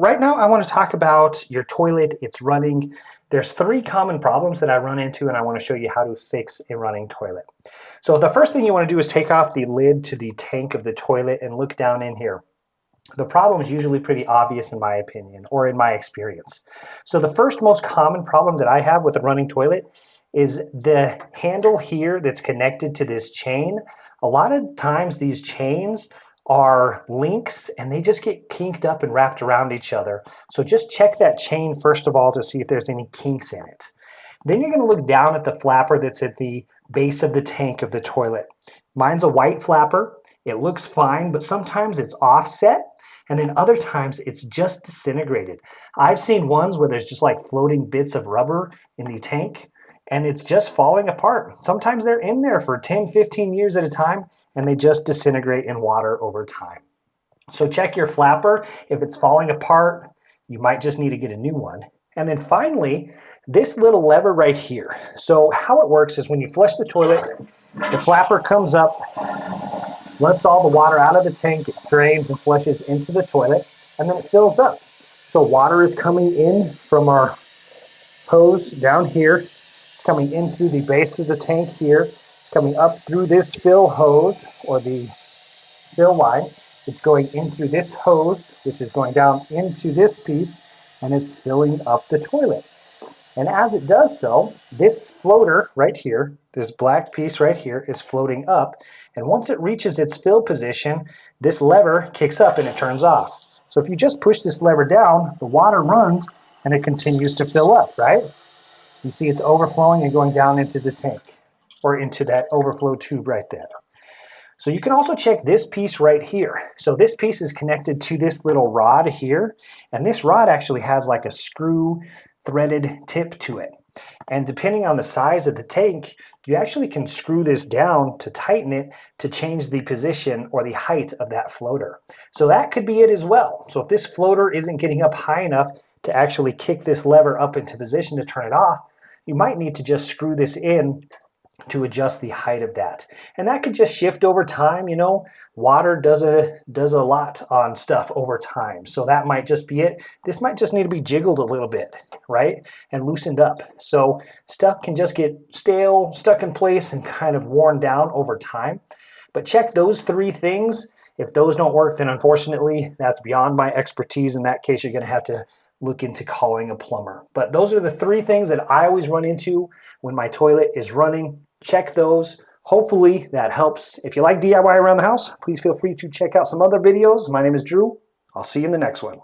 right now I want to talk about your toilet. It's running. There's 3 common problems that I run into, and I want to show you how to fix a running toilet. So the first thing you want to do is take off the lid to the tank of the toilet and look down in here. The problem is usually pretty obvious in my opinion, or in my experience. So the first most common problem that I have with a running toilet is the handle here that's connected to this chain. A lot of times these chains are links and they just get kinked up and wrapped around each other. So just check that chain first of all to see if there's any kinks in it. Then you're going to look down at the flapper that's at the base of the tank of the toilet. Mine's a white flapper. It looks fine, but sometimes it's offset. And then other times it's just disintegrated. I've seen ones where there's just like floating bits of rubber in the tank and it's just falling apart. Sometimes they're in there for 10, 15 years at a time and they just disintegrate in water over time. So check your flapper. If it's falling apart, you might just need to get a new one. And then finally, this little lever right here. So how it works is when you flush the toilet, the flapper comes up, lets all the water out of the tank, it drains and flushes into the toilet, and then it fills up. So water is coming in from our hose down here. It's coming in through the base of the tank here. It's coming up through this fill hose, or the fill line. It's going in through this hose, which is going down into this piece, and it's filling up the toilet. And as it does so, this floater right here, this black piece right here, is floating up. And once it reaches its fill position, this lever kicks up and it turns off. So if you just push this lever down, the water runs and it continues to fill up, right? You see it's overflowing and going down into the tank, or into that overflow tube right there. So you can also check this piece right here. So this piece is connected to this little rod here, and this rod actually has like a screw threaded tip to it. And depending on the size of the tank, you actually can screw this down to tighten it to change the position or the height of that floater. So that could be it as well. So if this floater isn't getting up high enough to actually kick this lever up into position to turn it off, you might need to just screw this in to adjust the height of that. And that could just shift over time. You know, water does a lot on stuff over time. So that might just be it. This might just need to be jiggled a little bit, right? And loosened up. So stuff can just get stale, stuck in place, and kind of worn down over time. But check those 3 things. If those don't work, then unfortunately, that's beyond my expertise. In that case, you're going to have to look into calling a plumber. But those are the 3 things that I always run into when my toilet is running. Check those. Hopefully that helps. If you like DIY around the house, please feel free to check out some other videos. My name is Drew. I'll see you in the next one.